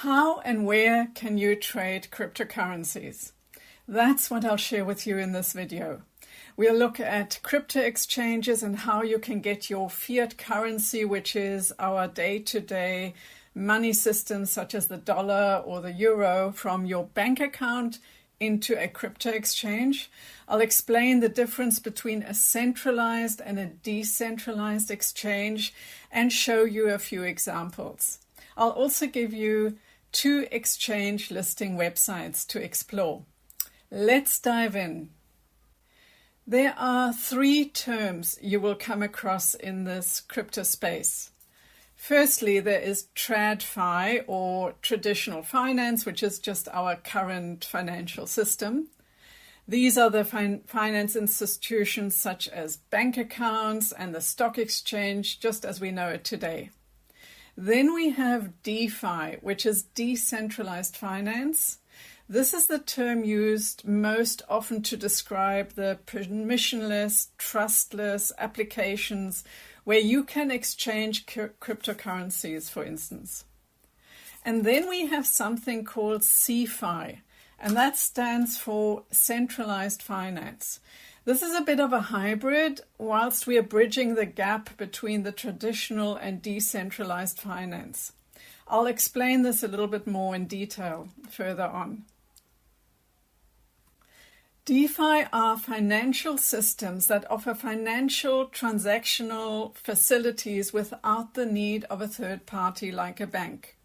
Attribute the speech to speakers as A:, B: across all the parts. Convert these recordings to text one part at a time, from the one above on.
A: How and where can you trade cryptocurrencies? That's what I'll share with you in this video. We'll look at crypto exchanges and how you can get your fiat currency, which is our day-to-day money system, such as the dollar or the euro, from your bank account into a crypto exchange. I'll explain the difference between a centralized and a decentralized exchange and show you a few examples. I'll also give you 2 exchange listing websites to explore. Let's dive in. There are 3 terms you will come across in this crypto space. Firstly, there is TradFi, or traditional finance, which is just our current financial system. These are the finance institutions such as bank accounts and the stock exchange, just as we know it today. Then we have DeFi, which is decentralized finance. This is the term used most often to describe the permissionless, trustless applications where you can exchange cryptocurrencies, for instance. And then we have something called CeFi, and that stands for Centralized Finance. This is a bit of a hybrid, whilst we are bridging the gap between the traditional and decentralized finance. I'll explain this a little bit more in detail further on. DeFi are financial systems that offer financial transactional facilities without the need of a third party like a bank.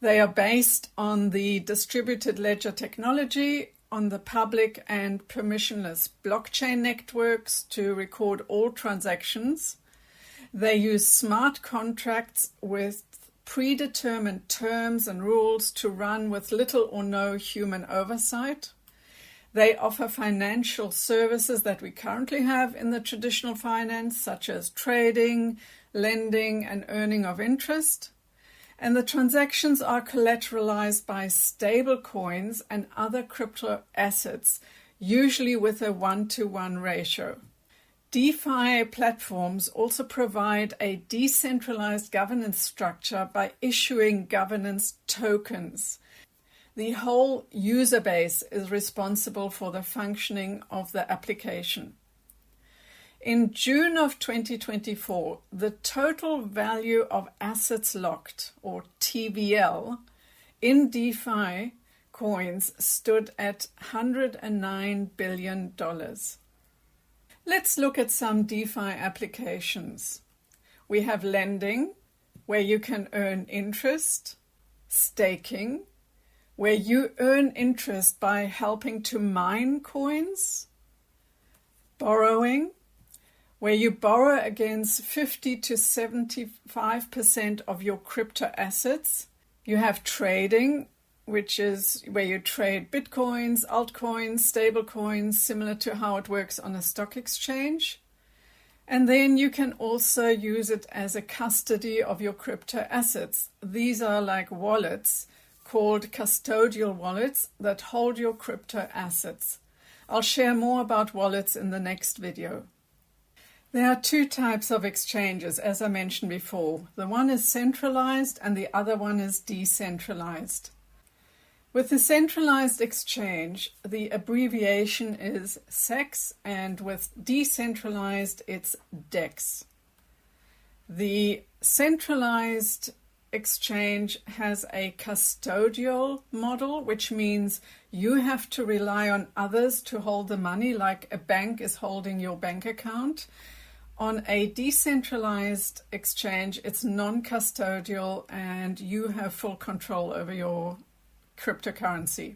A: They are based on the distributed ledger technology, on the public and permissionless blockchain networks to record all transactions. They use smart contracts with predetermined terms and rules to run with little or no human oversight. They offer financial services that we currently have in the traditional finance, such as trading, lending, and earning of interest. And the transactions are collateralized by stable coins and other crypto assets, usually with a 1-to-1 ratio. DeFi platforms also provide a decentralized governance structure by issuing governance tokens. The whole user base is responsible for the functioning of the application. In June of 2024, the total value of assets locked, or TVL, in DeFi coins stood at $109 billion. Let's look at some DeFi applications. We have lending, where you can earn interest, staking, where you earn interest by helping to mine coins, borrowing, where you borrow against 50 to 75% of your crypto assets. You have trading, which is where you trade bitcoins, altcoins, stablecoins, similar to how it works on a stock exchange. And then you can also use it as a custody of your crypto assets. These are like wallets called custodial wallets that hold your crypto assets. I'll share more about wallets in the next video. There are 2 types of exchanges, as I mentioned before. The one is centralized and the other one is decentralized. With the centralized exchange, the abbreviation is CEX, and with decentralized, it's DEX. The centralized exchange has a custodial model, which means you have to rely on others to hold the money, like a bank is holding your bank account. On a decentralized exchange, it's non-custodial and you have full control over your cryptocurrency.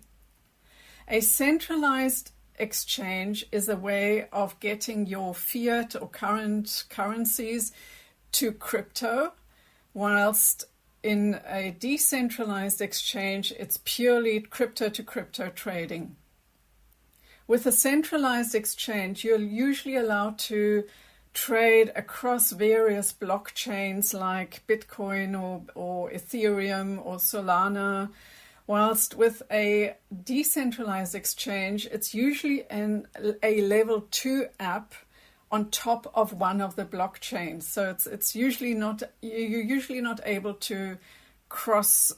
A: A centralized exchange is a way of getting your fiat or current currencies to crypto, whilst in a decentralized exchange, it's purely crypto-to-crypto trading. With a centralized exchange, you're usually allowed to trade across various blockchains like Bitcoin or Ethereum or Solana, whilst with a decentralized exchange, it's usually a level 2 app on top of one of the blockchains. So you're usually not able to cross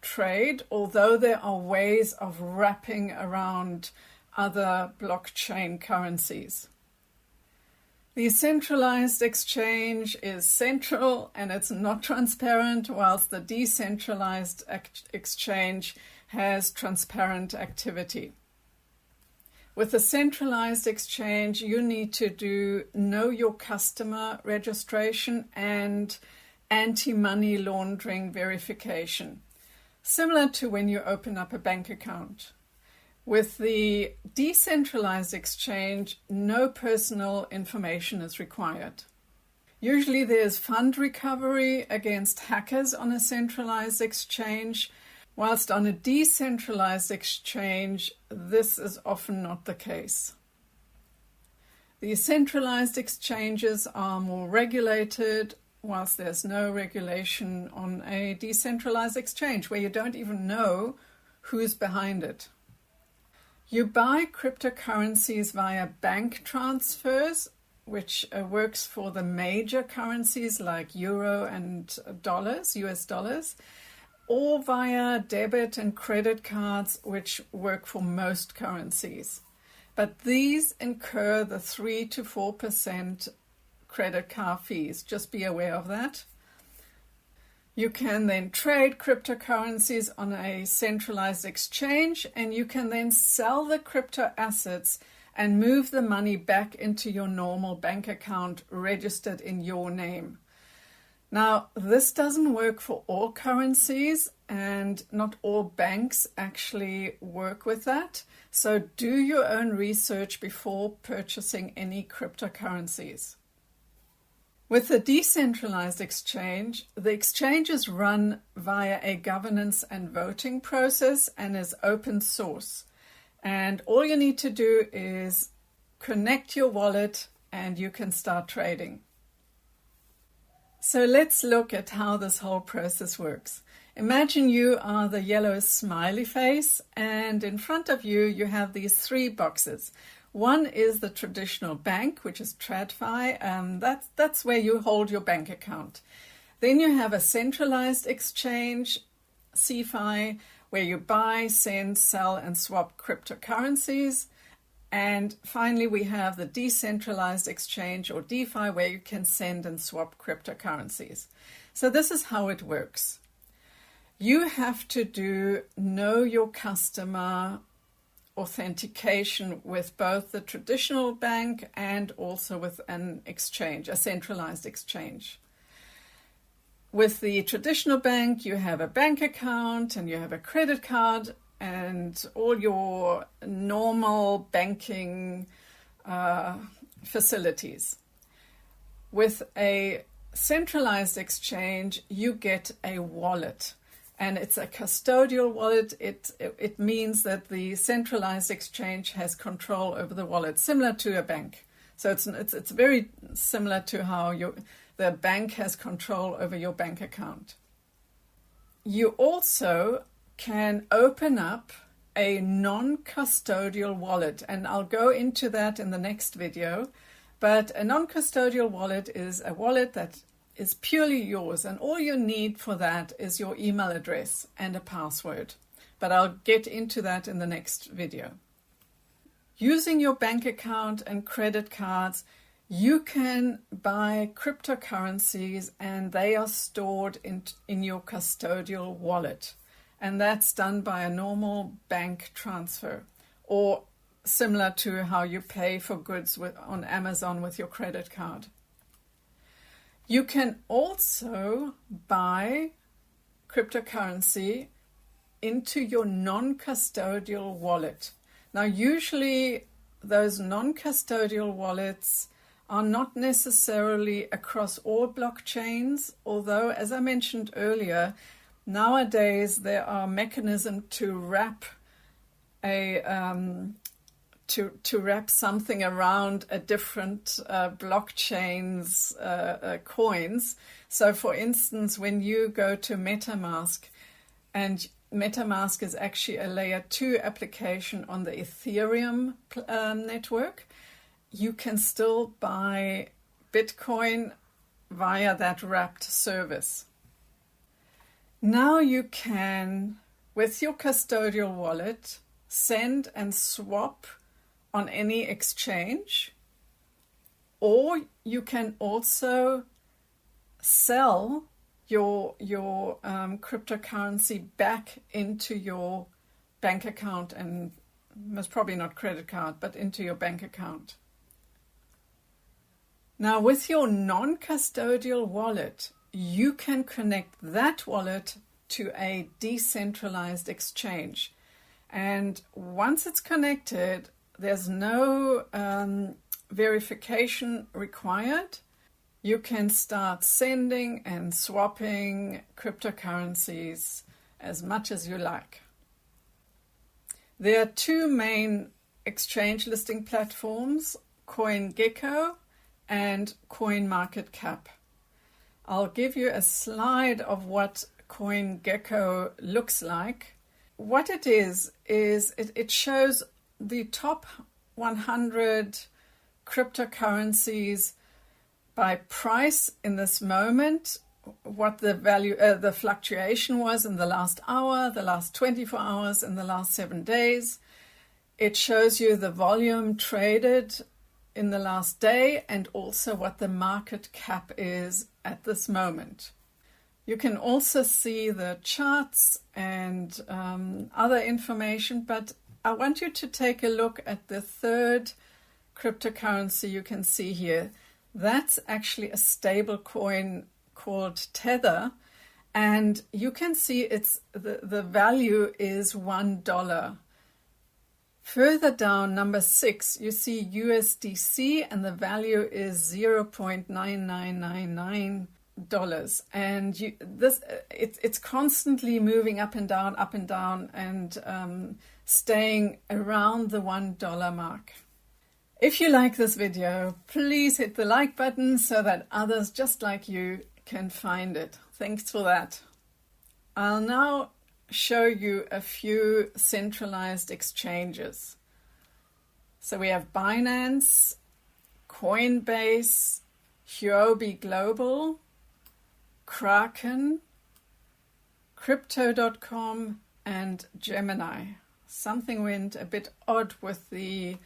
A: trade, although there are ways of wrapping around other blockchain currencies. The centralized exchange is central and it's not transparent, whilst the decentralized exchange has transparent activity. With the centralized exchange, you need to do know your customer registration and anti-money laundering verification, similar to when you open up a bank account. With the decentralized exchange, no personal information is required. Usually there's fund recovery against hackers on a centralized exchange, whilst on a decentralized exchange, this is often not the case. The centralized exchanges are more regulated, whilst there's no regulation on a decentralized exchange, where you don't even know who's behind it. You buy cryptocurrencies via bank transfers, which works for the major currencies like euro and dollars, US dollars, or via debit and credit cards, which work for most currencies. But these incur the 3 to 4% credit card fees. Just be aware of that. You can then trade cryptocurrencies on a centralized exchange, and you can then sell the crypto assets and move the money back into your normal bank account registered in your name. Now, this doesn't work for all currencies, and not all banks actually work with that. So do your own research before purchasing any cryptocurrencies. With the decentralized exchange, the exchange is run via a governance and voting process and is open source. And all you need to do is connect your wallet and you can start trading. So let's look at how this whole process works. Imagine you are the yellow smiley face, and in front of you, you have these 3 boxes. One is the traditional bank, which is TradFi. That's where you hold your bank account. Then you have a centralized exchange, CeFi, where you buy, send, sell, and swap cryptocurrencies. And finally, we have the decentralized exchange, or DeFi, where you can send and swap cryptocurrencies. So this is how it works. You have to do know your customer authentication with both the traditional bank and also with an exchange, a centralized exchange. With the traditional bank, you have a bank account and you have a credit card and all your normal banking facilities. With a centralized exchange, you get a wallet. And it's a custodial wallet. It means that the centralized exchange has control over the wallet, similar to a bank. So it's very similar to how the bank has control over your bank account. You also can open up a non-custodial wallet, and I'll go into that in the next video. But a non-custodial wallet is a wallet that is purely yours, and all you need for that is your email address and a password. But I'll get into that in the next video. Using your bank account and credit cards, you can buy cryptocurrencies and they are stored in your custodial wallet. And that's done by a normal bank transfer, or similar to how you pay for goods on Amazon with your credit card. You can also buy cryptocurrency into your non-custodial wallet. Now, usually those non-custodial wallets are not necessarily across all blockchains, although, as I mentioned earlier, nowadays there are mechanisms to wrap to wrap something around a different blockchain's coins. So for instance, when you go to MetaMask, and MetaMask is actually a layer 2 application on the Ethereum network, you can still buy Bitcoin via that wrapped service. Now you can, with your custodial wallet, send and swap on any exchange, or you can also sell your cryptocurrency back into your bank account, and most probably not credit card, but into your bank account. Now with your non-custodial wallet, you can connect that wallet to a decentralized exchange. And once it's connected, there's no verification required. You can start sending and swapping cryptocurrencies as much as you like. There are two main exchange listing platforms, CoinGecko and CoinMarketCap. I'll give you a slide of what CoinGecko looks like. What it is it shows the top 100 cryptocurrencies by price in this moment, what the value, the fluctuation was in the last hour, the last 24 hours, and the last 7 days. It shows you the volume traded in the last day and also what the market cap is at this moment. You can also see the charts and other information, but I want you to take a look at the third cryptocurrency you can see here. That's actually a stable coin called Tether, and you can see it's the value is $1. Further down, number 6, you see USDC, and the value is $0.9999. And it's constantly moving up and down, and staying around the $1 mark. If you like this video, please hit the like button so that others just like you can find it. Thanks for that. I'll now show you a few centralized exchanges. So we have Binance, Coinbase, Huobi Global, Kraken, Crypto.com, and Gemini. Something went a bit odd with the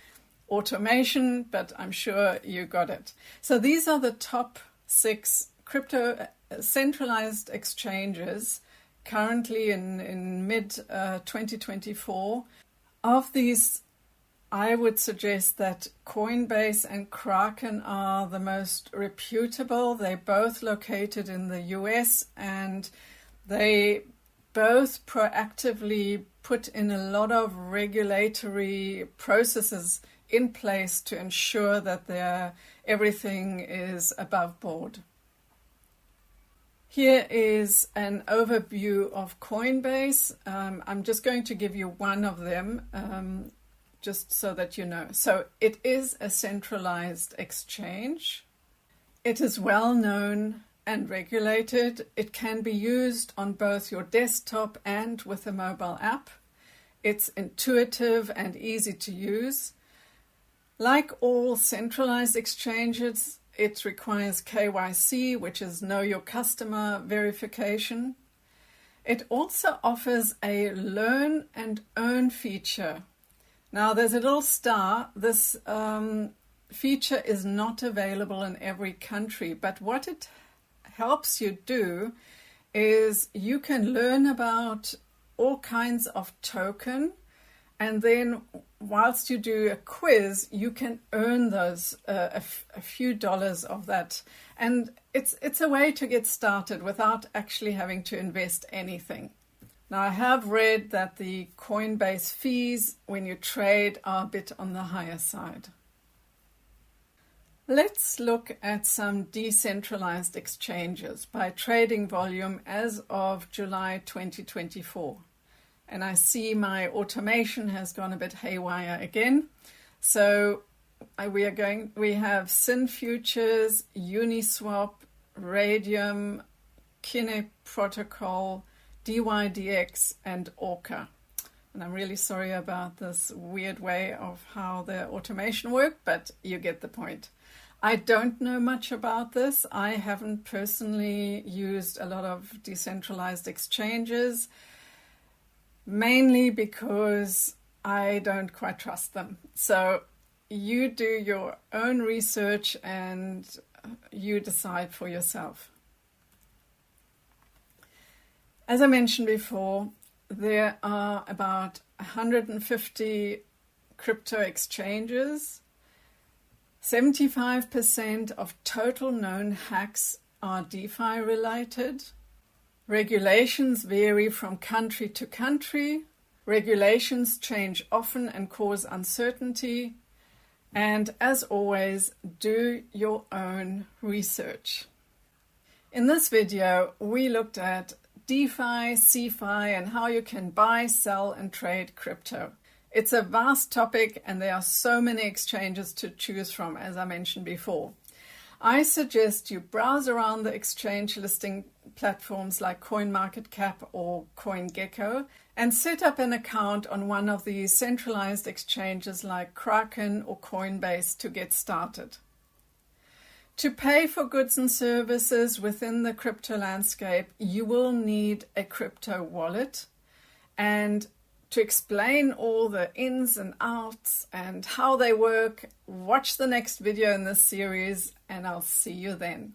A: automation, but I'm sure you got it. So these are the top 6 crypto centralized exchanges currently in mid 2024. Of these, I would suggest that Coinbase and Kraken are the most reputable. They're both located in the US, and they both proactively put in a lot of regulatory processes in place to ensure that everything is above board. Here is an overview of Coinbase. I'm just going to give you one of them, just so that you know. So it is a centralized exchange. It is well known and regulated. It can be used on both your desktop and with a mobile app. It's intuitive and easy to use. Like all centralized exchanges, it requires KYC, which is Know Your Customer verification. It also offers a learn and earn feature. Now there's a little star. This feature is not available in every country, but what it helps you do is you can learn about all kinds of token, and then whilst you do a quiz, you can earn those a few dollars of that. And it's a way to get started without actually having to invest anything. Now, I have read that the Coinbase fees when you trade are a bit on the higher side. Let's look at some decentralized exchanges by trading volume as of July 2024. And I see my automation has gone a bit haywire again. So we have Sin Futures, Uniswap, Radium, Kine Protocol, DYDX, and Orca. And I'm really sorry about this weird way of how the automation worked, but you get the point. I don't know much about this. I haven't personally used a lot of decentralized exchanges, mainly because I don't quite trust them. So you do your own research and you decide for yourself. As I mentioned before, there are about 150 crypto exchanges. 75% of total known hacks are DeFi related. Regulations vary from country to country. Regulations change often and cause uncertainty. And as always, do your own research. In this video, we looked at DeFi, CeFi, and how you can buy, sell, and trade crypto. It's a vast topic and there are so many exchanges to choose from, as I mentioned before. I suggest you browse around the exchange listing platforms like CoinMarketCap or CoinGecko and set up an account on one of the centralized exchanges like Kraken or Coinbase to get started. To pay for goods and services within the crypto landscape, you will need a crypto wallet. And to explain all the ins and outs and how they work, watch the next video in this series, and I'll see you then.